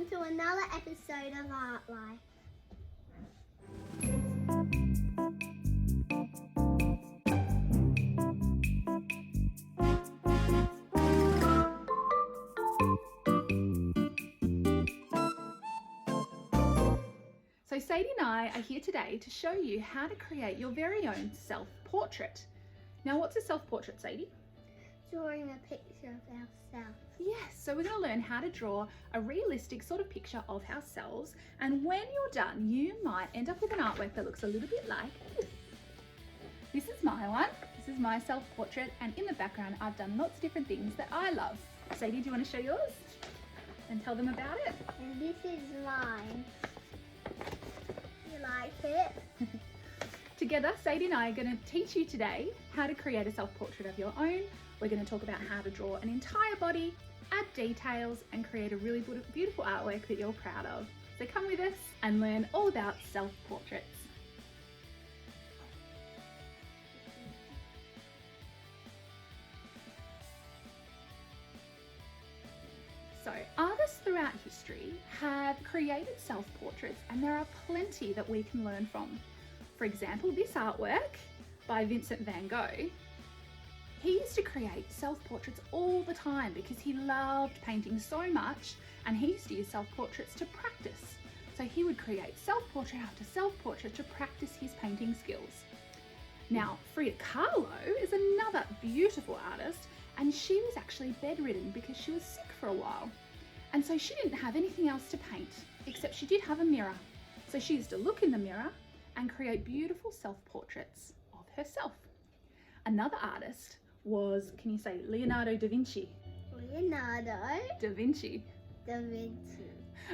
to another episode of Art Life. So Sadie and I are here today to show you how to create your very own self-portrait. Now, what's a self-portrait, Sadie? Drawing a picture of ourselves. Yes, so we're going to learn how to draw a realistic sort of picture of ourselves, and when you're done, you might end up with an artwork that looks a little bit like this. This is my one. This is my self-portrait, and in the background I've done lots of different things that I love. Sadie, do you want to show yours and tell them about it? And this is mine. You like it? Together, Sadie and I are going to teach you today how to create a self-portrait of your own. We're going to talk about how to draw an entire body, add details, and create a really beautiful artwork that you're proud of. So come with us and learn all about self-portraits. So, artists throughout history have created self-portraits, and there are plenty that we can learn from. For example, this artwork by Vincent Van Gogh, he used to create self-portraits all the time because he loved painting so much, and he used to use self-portraits to practice. So he would create self-portrait after self-portrait to practice his painting skills. Now, Frida Kahlo is another beautiful artist, and she was actually bedridden because she was sick for a while. And so she didn't have anything else to paint, except she did have a mirror. So she used to look in the mirror and create beautiful self-portraits of herself. Another artist was, can you say Leonardo da Vinci? Leonardo Da Vinci. da Vinci.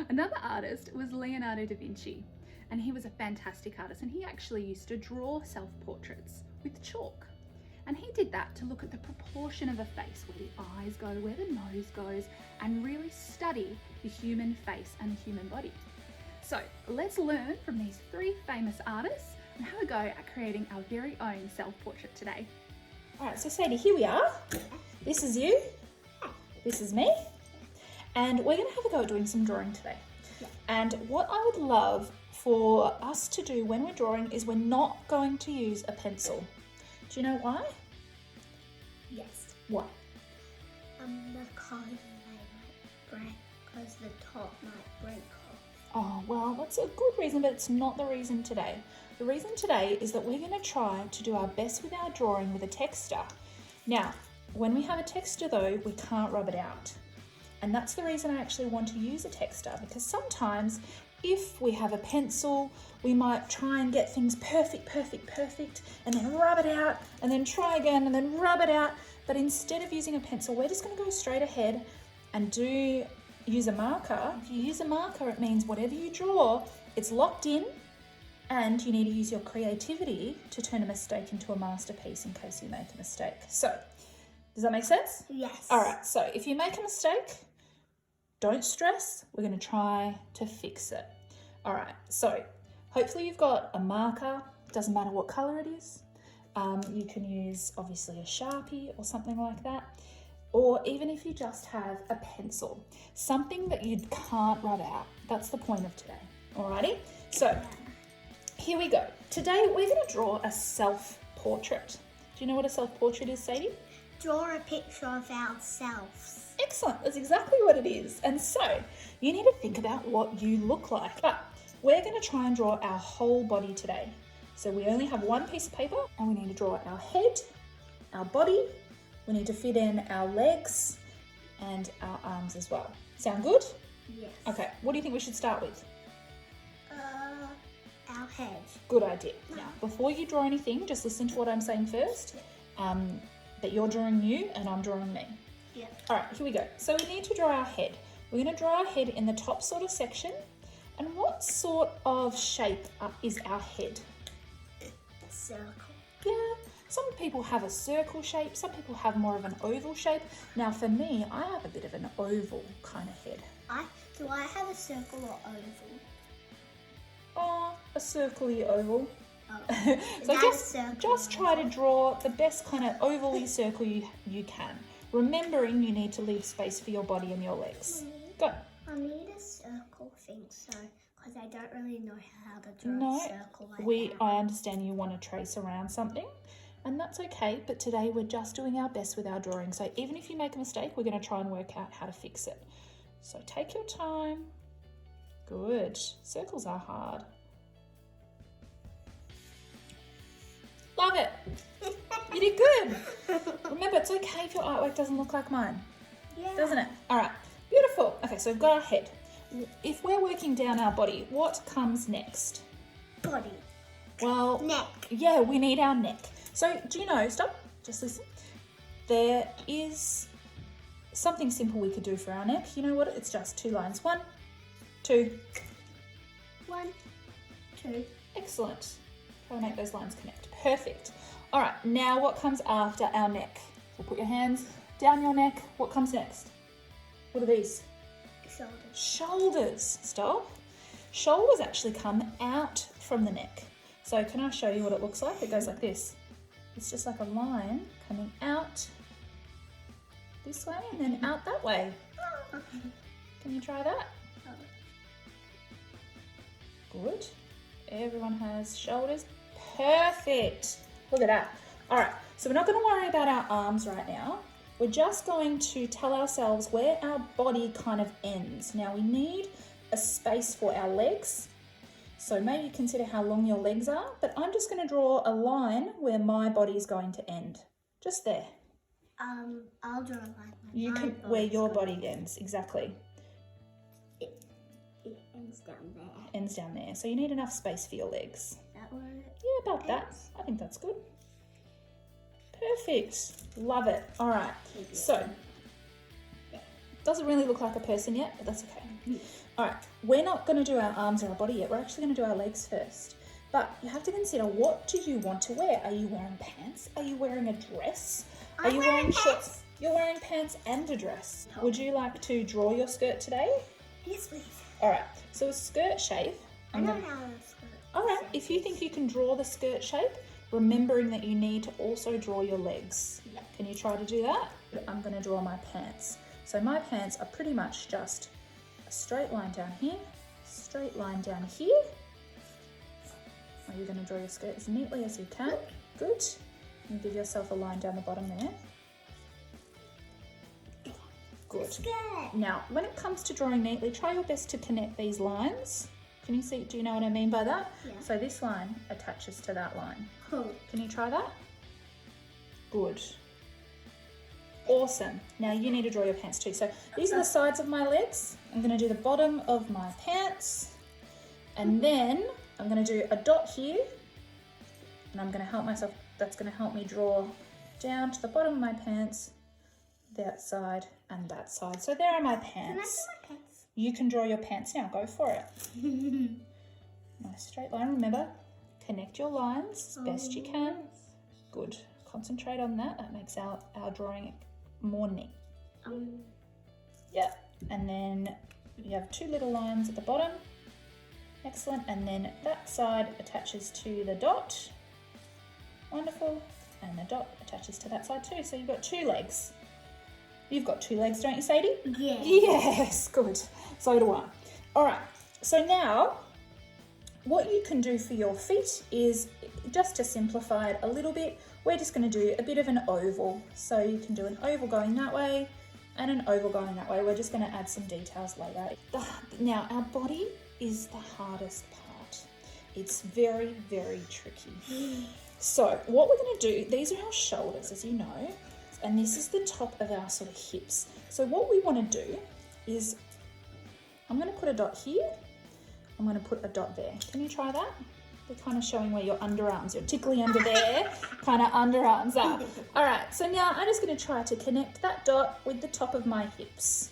Another artist was Leonardo da Vinci, and he was a fantastic artist, and he actually used to draw self-portraits with chalk. And he did that to look at the proportion of a face, where the eyes go, where the nose goes, and really study the human face and the human body. So let's learn from these three famous artists and have a go at creating our very own self-portrait today. All right, so Sadie, here we are. This is you. This is me. And we're going to have a go at doing some drawing today. Yeah. And what I would love for us to do when we're drawing is we're not going to use a pencil. Do you know why? Yes. Why? Because they might break, because the top might break off. Oh, well, that's a good reason, but it's not the reason today. The reason today is that we're going to try to do our best with our drawing with a texture. Now, when we have a texture though, we can't rub it out. And that's the reason I actually want to use a texture, because sometimes if we have a pencil, we might try and get things perfect, and then rub it out, and then try again, and then rub it out. But instead of using a pencil, we're just going to go straight ahead and use a marker. If you use a marker, it means whatever you draw, it's locked in, and you need to use your creativity to turn a mistake into a masterpiece in case you make a mistake. So, does that make sense? Yes. All right, so if you make a mistake, don't stress. We're going to try to fix it. All right, so hopefully you've got a marker. Doesn't matter what color it is. You can use obviously a Sharpie or something like that. Or even if you just have a pencil, something that you can't rub out. That's the point of today. Alrighty, so here we go. Today we're going to draw a self-portrait. Do you know what a self-portrait is, Sadie? Draw a picture of ourselves. Excellent, that's exactly what it is. And so you need to think about what you look like. But we're going to try and draw our whole body today. So we only have one piece of paper, and we need to draw our head, our body. We need to fit in our legs and our arms as well. Sound good? Yes. Okay, what do you think we should start with? Our head. Good idea. Now, before you draw anything, just listen to what I'm saying first. That you're drawing you and I'm drawing me. Yeah. All right, here we go. So we need to draw our head. We're going to draw our head in the top sort of section. And what sort of shape is our head? Circle. Yeah, some people have a circle shape, some people have more of an oval shape. Now for me, I have a bit of an oval kind of head. Do I have a circle or oval? Oh, a circly oval. Oh. So just try to draw the best kind of ovally circle you can. Remembering you need to leave space for your body and your legs. Go. I'll need a circle thing, so because I don't really know how to draw No, a circle like that. I understand you want to trace around something, and that's okay, but today we're just doing our best with our drawing. So even if you make a mistake, we're going to try and work out how to fix it. So take your time. Good. Circles are hard. Love it. You did good. Remember, it's okay if your artwork doesn't look like mine, doesn't it? All right, beautiful. Okay, so we've got our head. If we're working down our body, what comes next? Body. Well, Neck. yeah, we need our neck. So do you know, stop, just listen. There is something simple we could do for our neck. You know what? It's just 2 lines. 1, 2. 1, 2. Excellent. Try to make those lines connect. Perfect. All right, now what comes after our neck? So put your hands down your neck. What comes next? What are these? Shoulders. Shoulders. Stop. Shoulders actually come out from the neck. So can I show you what it looks like? It goes like this. It's just like a line coming out this way and then out that way. Can you try that? Good. Everyone has shoulders. Perfect. Look at that. All right, so we're not going to worry about our arms right now. We're just going to tell ourselves where our body kind of ends. Now we need a space for our legs. So maybe consider how long your legs are, but I'm just going to draw a line where my body is going to end. Just there. I'll draw a line. You can, where your body ends, exactly. It ends down there. Ends down there. So you need enough space for your legs. That one. Yeah, about that. I think that's good. Perfect. Love it. All right. So, doesn't really look like a person yet, but that's okay. All right. We're not going to do our arms or our body yet. We're actually going to do our legs first. But you have to consider, what do you want to wear? Are you wearing pants? Are you wearing a dress? Are you wearing shorts? You're wearing pants and a dress. Would you like to draw your skirt today? Yes, please. All right. So a skirt shape. I know how to skirt. All right. If you think you can draw the skirt shape, remembering that you need to also draw your legs. Yeah. Can you try to do that? I'm going to draw my pants. So my pants are pretty much just a straight line down here, straight line down here. Are you going to draw your skirt as neatly as you can? Good. And give yourself a line down the bottom there. Good. Skirt. Now, when it comes to drawing neatly, try your best to connect these lines. Can you see, do you know what I mean by that? Yeah. So this line attaches to that line. Cool. Can you try that? Good. Awesome. Now you need to draw your pants too. So these are the sides of my legs. I'm going to do the bottom of my pants. And then I'm going to do a dot here. And I'm going to help myself. That's going to help me draw down to the bottom of my pants, that side and that side. So there are my pants. Can I do my pants? You can draw your pants now. Go for it. Nice straight line. Remember, connect your lines as best you can. Good. Concentrate on that. That makes our drawing more neat. Yep. And then you have 2 little lines at the bottom. Excellent. And then that side attaches to the dot. Wonderful. And the dot attaches to that side too. So you've got 2 legs. You've got 2 legs, don't you, Sadie? Yeah. Yes, good. So do I. All right. So now, what you can do for your feet is, just to simplify it a little bit, we're just going to do a bit of an oval. So you can do an oval going that way and an oval going that way. We're just going to add some details later. Now, our body is the hardest part. It's very, very tricky. So what we're going to do, these are our shoulders, as you know, and this is the top of our sort of hips. So what we want to do is, I'm going to put a dot here. I'm going to put a dot there. Can you try that? They're kind of showing where your underarms, your tickly under there, kind of underarms are. All right, so now I'm just going to try to connect that dot with the top of my hips.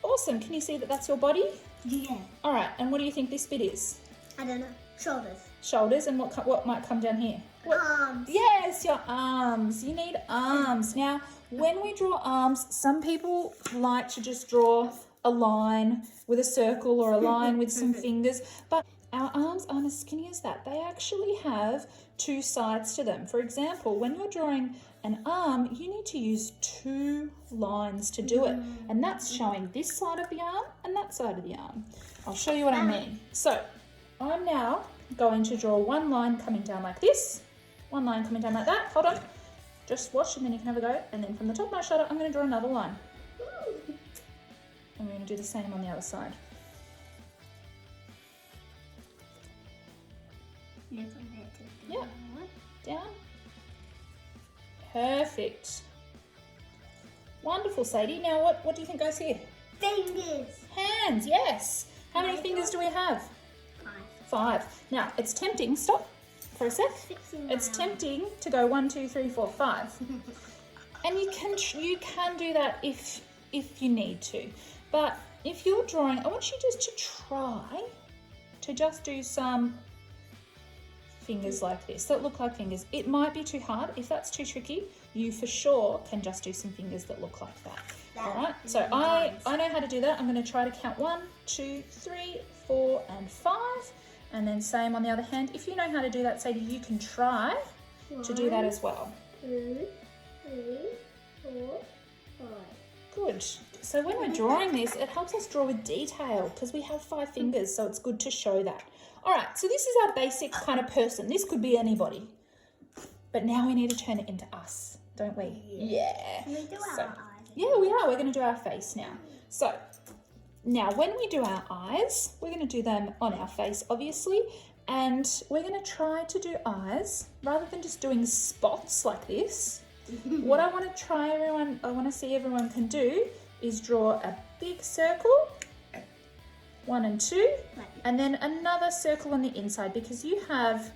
Awesome. Can you see that that's your body? Yeah. All right, and what do you think this bit is? I don't know. Shoulders. Shoulders, and what might come down here? Arms. Yes, your arms. You need arms. Now, when we draw arms, some people like to just draw a line with a circle or a line with some fingers, but our arms aren't as skinny as that. They actually have two sides to them. For example, when you're drawing an arm, you need to use two lines to do it. And that's showing this side of the arm and that side of the arm. I'll show you what I mean. So I'm now going to draw one line coming down like this, one line coming down like that. Hold on. Just watch and then you can have a go. And then from the top of my shoulder, I'm going to draw another line. And we're going to do the same on the other side. Yeah. Down. Perfect. Wonderful, Sadie. Now what do you think goes here? Fingers. Hands, yes. How many fingers do we have? 5. Now, it's tempting. Stop for a sec. It's tempting to go 1, 2, 3, 4, 5. And you can do that if you need to. But if you're drawing, I want you just to try to just do some fingers like this that look like fingers. It might be too hard. If that's too tricky, you for sure can just do some fingers that look like that. All right, so I know how to do that. I'm going to try to count 1, 2, 3, 4, and 5, and then same on the other hand. If you know how to do that, Sadie, you can try to do that as well. 2, 3, 4, 5. Good. So when we're drawing this, it helps us draw with detail because we have 5 fingers, so it's good to show that. All right, so this is our basic kind of person. This could be anybody. But now we need to turn it into us, don't we? Yeah. Can we do our eyes? Yeah, we are. We're going to do our face now. So now when we do our eyes, we're going to do them on our face, obviously. And we're going to try to do eyes rather than just doing spots like this. What I want to see everyone can do is draw a big circle, 1 and 2, and then another circle on the inside because you have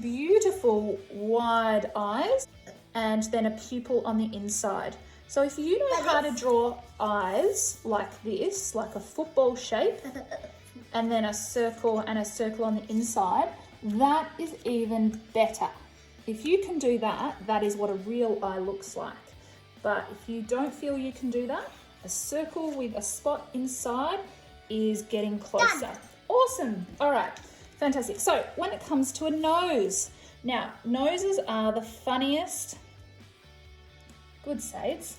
beautiful wide eyes and then a pupil on the inside. So if you know how to draw eyes like this, like a football shape, and then a circle and a circle on the inside, that is even better. If you can do that, that is what a real eye looks like. But if you don't feel you can do that, a circle with a spot inside is getting closer. Done. Awesome. All right. Fantastic. So when it comes to a nose, now noses are the funniest. Good Sades.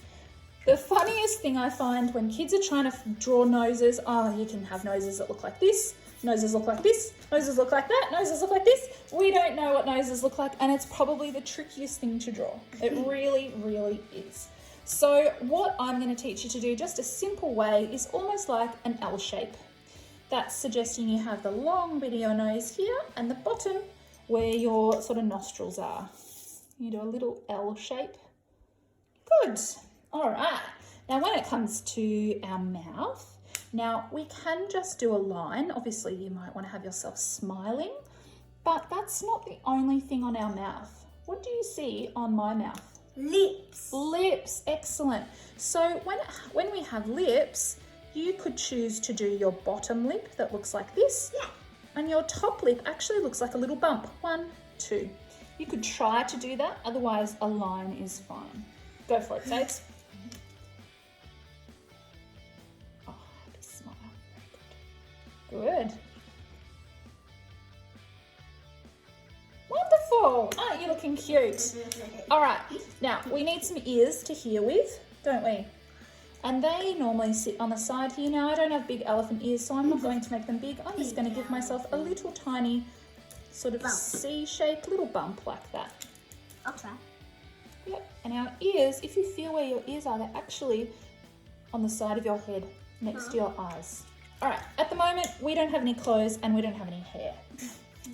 The funniest thing I find when kids are trying to draw noses, you can have noses that look like this, noses look like this, noses look like that, noses look like this. We don't know what noses look like, and it's probably the trickiest thing to draw. It really, really is. So what I'm going to teach you to do, just a simple way, is almost like an L shape. That's suggesting you have the long bit of your nose here and the bottom where your sort of nostrils are. You do a little L shape. Good. All right. Now when it comes to our mouth, now we can just do a line. Obviously you might want to have yourself smiling, but that's not the only thing on our mouth. What do you see on my mouth? Lips. Lips, excellent. So when we have lips, you could choose to do your bottom lip that looks like this. Yeah. And your top lip actually looks like a little bump. 1, 2. You could try to do that, otherwise a line is fine. Go for it, Sades. Oh, happy smile. Very good. Good. Wonderful. Aren't you looking cute? All right. Now, we need some ears to hear with, don't we? And they normally sit on the side here. Now, I don't have big elephant ears, so I'm not going to make them big. I'm just going to give myself a little tiny sort of C-shaped little bump like that. Okay. Yep. And our ears, if you feel where your ears are, they're actually on the side of your head next to your eyes. All right. At the moment, we don't have any clothes and we don't have any hair.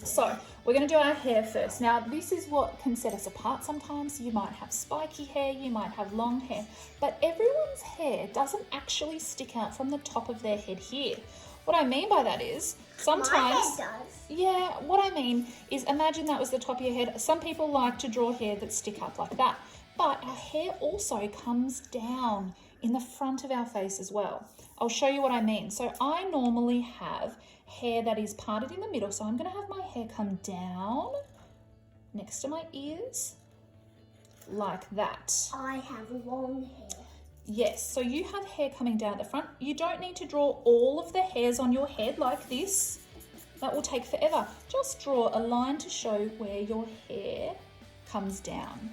So we're going to do our hair first. Now, this is what can set us apart sometimes. You might have spiky hair, you might have long hair, but everyone's hair doesn't actually stick out from the top of their head here. What I mean by that is sometimes... My hair does. Yeah, what I mean is imagine that was the top of your head. Some people like to draw hair that stick up like that, but our hair also comes down in the front of our face as well. I'll show you what I mean. So I normally have hair that is parted in the middle. So I'm going to have my hair come down next to my ears like that. I have long hair. Yes, so you have hair coming down at the front. You don't need to draw all of the hairs on your head like this. That will take forever. Just draw a line to show where your hair comes down.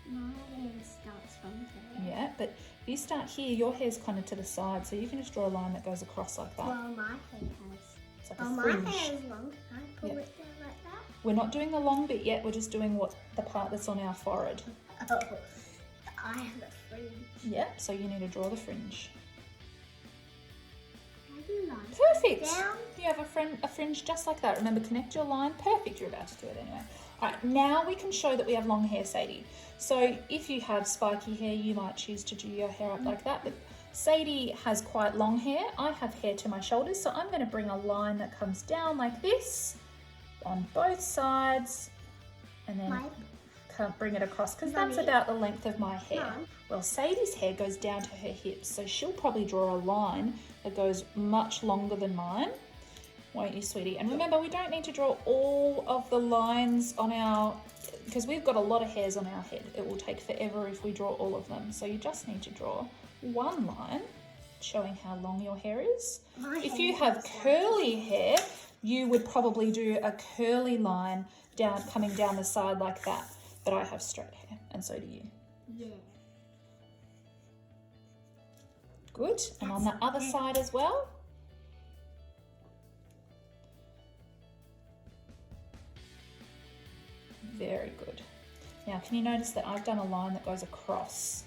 My hair starts from there. Yeah, but if you start here, your hair's kind of to the side, so you can just draw a line that goes across like that. Well, my hair has. It's like a My fringe. hair is long. Can I pull it down like that? We're not doing the long bit yet, we're just doing the part that's on our forehead. Oh, I have a fringe. Yep, so you need to draw the fringe. I do like Perfect. down. You have a fringe just like that. Remember, connect your line. Perfect, you're about to do it anyway. All right, now we can show that we have long hair, Sadie. So if you have spiky hair, you might choose to do your hair up like that, but Sadie has quite long hair. I have hair to my shoulders, so I'm going to bring a line that comes down like this on both sides, and then can't bring it across because that's about the length of my hair. Mum. Well, Sadie's hair goes down to her hips, so she'll probably draw a line that goes much longer than mine, won't you, sweetie? And remember, we don't need to draw all of the lines on our, because we've got a lot of hairs on our head. It will take forever if we draw all of them. So you just need to draw one line showing how long your hair is. If you have curly hair, you would probably do a curly line down, coming down the side like that. But I have straight hair, and so do you. Yeah. Good. And on the other side as well. Very good. Now, can you notice that I've done a line that goes across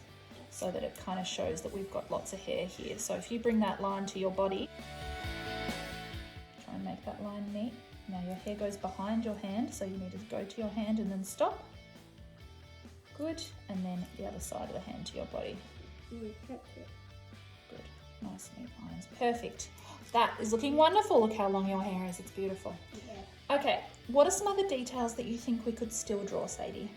so that it kind of shows that we've got lots of hair here. So if you bring that line to your body, try and make that line neat. Now your hair goes behind your hand, so you need to go to your hand and then stop. Good. And then the other side of the hand to your body. Good. Nice neat lines. Perfect. That is looking wonderful. Look how long your hair is. It's beautiful. Yeah. Okay. What are some other details that you think we could still draw, Sadie?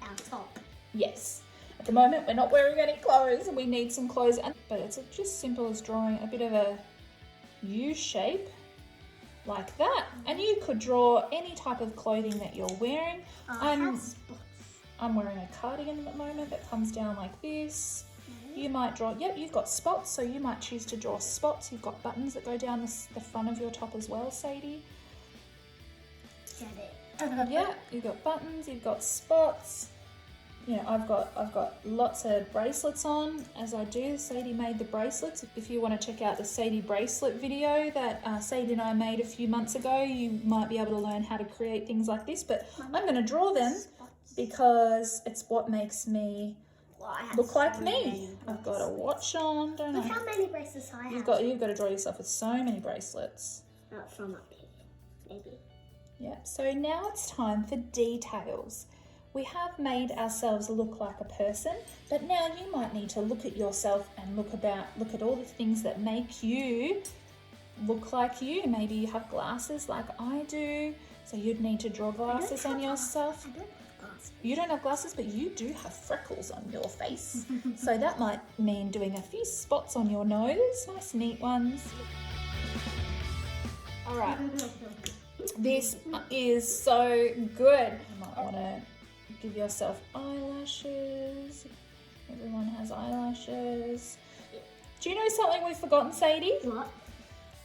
Our top. Yes. At the moment, we're not wearing any clothes and we need some clothes. But it's just simple as drawing a bit of a U shape like that. And you could draw any type of clothing that you're wearing. I'm wearing a cardigan at the moment that comes down like this. You might draw, yep, you've got spots, so you might choose to draw spots. You've got buttons that go down the front of your top as well, Sadie. Get it. Yeah, you've got buttons, you've got spots. You know, I've got lots of bracelets on as I do. Sadie made the bracelets. If you want to check out the Sadie bracelet video that Sadie and I made a few months ago, you might be able to learn how to create things like this. But I'm going to draw them because it's what makes me look like me. I've got a watch on, don't Look I? how many bracelets I have. You've got to draw yourself with so many bracelets. Not from up here, maybe. Yeah, so now it's time for details. We have made ourselves look like a person, but now you might need to look at yourself and look at all the things that make you look like you. Maybe you have glasses like I do, so you'd need to draw glasses on yourself. I don't have glasses. You don't have glasses, but you do have freckles on your face. So that might mean doing a few spots on your nose, nice neat ones. All right, this is so good. You might want to give yourself eyelashes. Everyone has eyelashes. Do you know something we've forgotten, Sadie? What?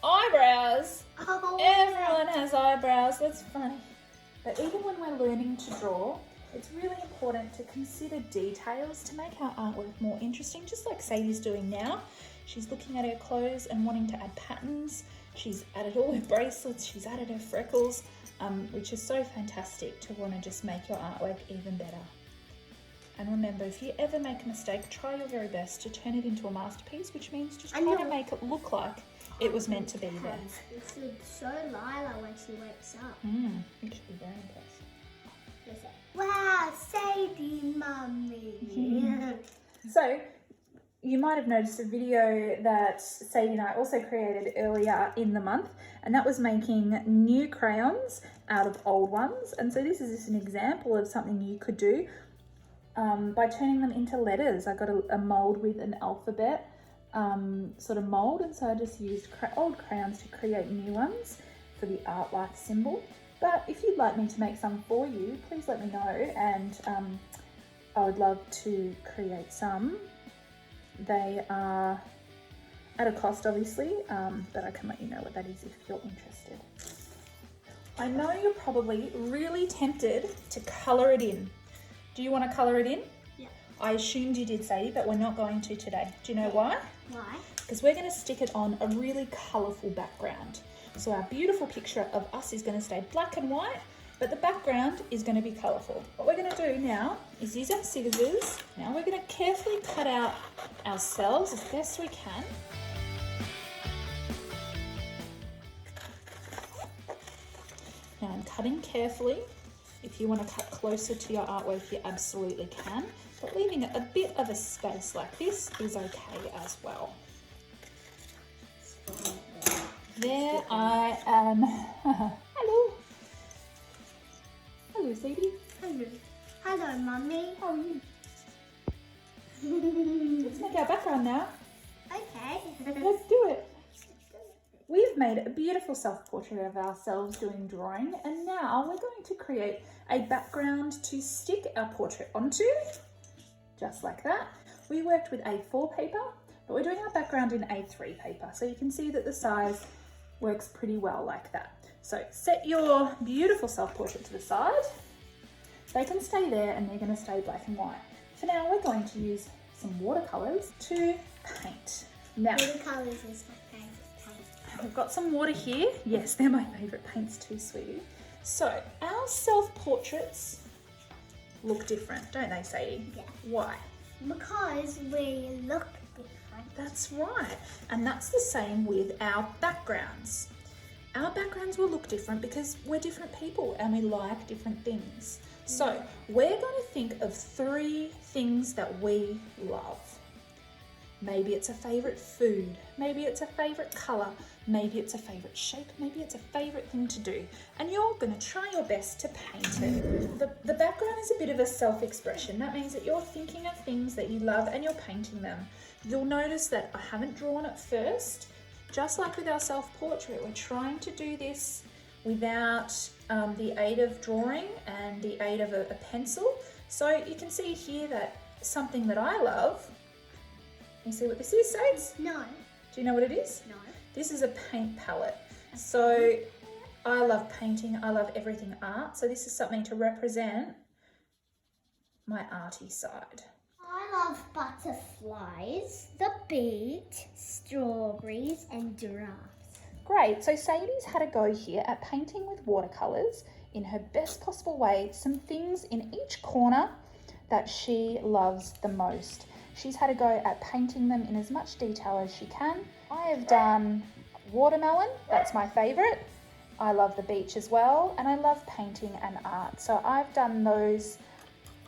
Eyebrows. Oh, Everyone has eyebrows. That's funny. But even when we're learning to draw, it's really important to consider details to make our artwork more interesting, just like Sadie's doing now. She's looking at her clothes and wanting to add patterns. She's added all her bracelets. She's added her freckles. Which is so fantastic to want to just make your artwork even better. And remember, if you ever make a mistake, try your very best to turn it into a masterpiece, which means just try to make it look like it was meant to be there. This is so Lila when she wakes up. You should be very impressed. Wow, Sadie, Mummy. So, you might have noticed a video that Sadie and I also created earlier in the month, and that was making new crayons out of old ones. And so this is just an example of something you could do by turning them into letters. I got a mold with an alphabet sort of mold, and so I just used old crayons to create new ones for the art like symbol. But if you'd like me to make some for you, please let me know, and I would love to create some. They are at a cost obviously, but I can let you know what that is if you're interested. I know you're probably really tempted to colour it in. Do you want to colour it in? Yeah. I assumed you did, Sadie, but we're not going to today. Do you know why? Why? Because we're going to stick it on a really colourful background. So our beautiful picture of us is going to stay black and white, but the background is going to be colourful. What we're going to do now is use our scissors. Now we're going to carefully cut out ourselves as best we can. Now I'm cutting carefully. If you want to cut closer to your artwork, you absolutely can, but leaving a bit of a space like this is okay as well. There I am. Hello. Hello, Sadie. Hello. Hello, Mummy. How are you? Let's make our background now. Okay. Let's do it. We've made a beautiful self-portrait of ourselves doing drawing, and now we're going to create a background to stick our portrait onto, just like that. We worked with A4 paper, but we're doing our background in A3 paper, so you can see that the size works pretty well like that. So set your beautiful self-portrait to the side. They can stay there and they're going to stay black and white. For now, we're going to use some watercolours to paint. Now, Watercolours is my favourite paint. I've got some water here. Yes, they're my favourite paints too, sweetie. So our self-portraits look different, don't they, Sadie? Yeah. Why? Because we look different. That's right. And that's the same with our backgrounds. Our backgrounds will look different because we're different people and we like different things. So we're going to think of 3 things that we love. Maybe it's a favourite food, maybe it's a favourite colour, maybe it's a favourite shape, maybe it's a favourite thing to do. And you're going to try your best to paint it. The background is a bit of a self-expression. That means that you're thinking of things that you love and you're painting them. You'll notice that I haven't drawn it first. Just like with our self-portrait, we're trying to do this without the aid of drawing and the aid of a pencil. So you can see here that something that I love. You see what this is, Sades? No. Do you know what it is? No. This is a paint palette. So I love painting, I love everything art. So this is something to represent my arty side. I love butterflies, the beach, strawberries and giraffes. Great, so Sadie's had a go here at painting with watercolours in her best possible way, some things in each corner that she loves the most. She's had a go at painting them in as much detail as she can. I have done watermelon, that's my favourite. I love the beach as well, and I love painting and art. So I've done those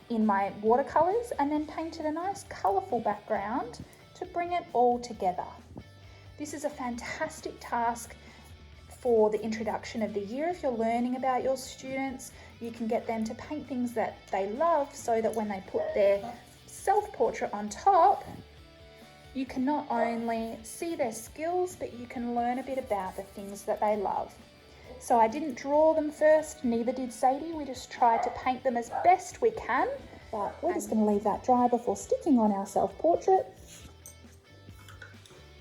in my watercolours and then painted a nice colourful background to bring it all together. This is a fantastic task for the introduction of the year. If you're learning about your students, you can get them to paint things that they love so that when they put their self-portrait on top, you can not only see their skills, but you can learn a bit about the things that they love. So I didn't draw them first, neither did Sadie. We just tried to paint them as best we can, but we're just going to leave that dry before sticking on our self-portrait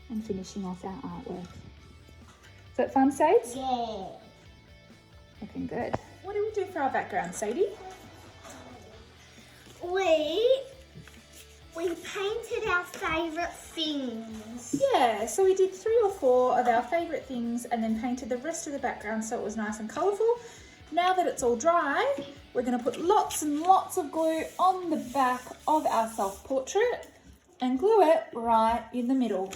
and finishing off our artwork. Is that fun, Sades? Yeah. Looking good. What do we do for our background, Sadie? We painted our favourite things. Yeah, so we did 3 or 4 of our favourite things and then painted the rest of the background so it was nice and colourful. Now that it's all dry, we're going to put lots and lots of glue on the back of our self-portrait and glue it right in the middle.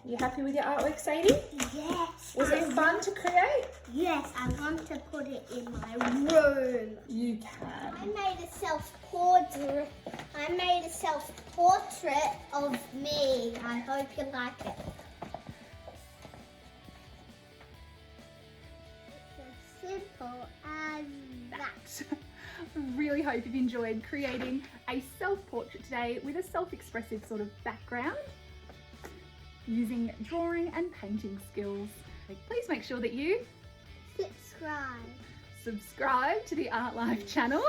You happy with your artwork, Sadie? Yes. Was it fun to create? Yes, I want to put it in my room. You can. I made a self-portrait. Of me. I hope you like it. It's as simple as that. Really hope you've enjoyed creating a self-portrait today with a self-expressive sort of background using drawing and painting skills. Please make sure that you Subscribe. subscribe to the Art Life channel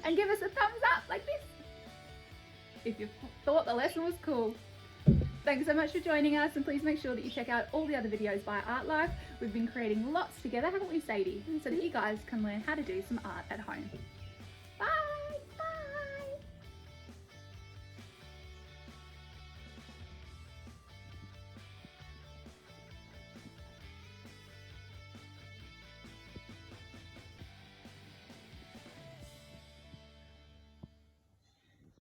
and give us a thumbs up like this if you thought the lesson was cool. Thanks so much for joining us, and please make sure that you check out all the other videos by Art Life. We've been creating lots together, haven't we, Sadie? So that you guys can learn how to do some art at home.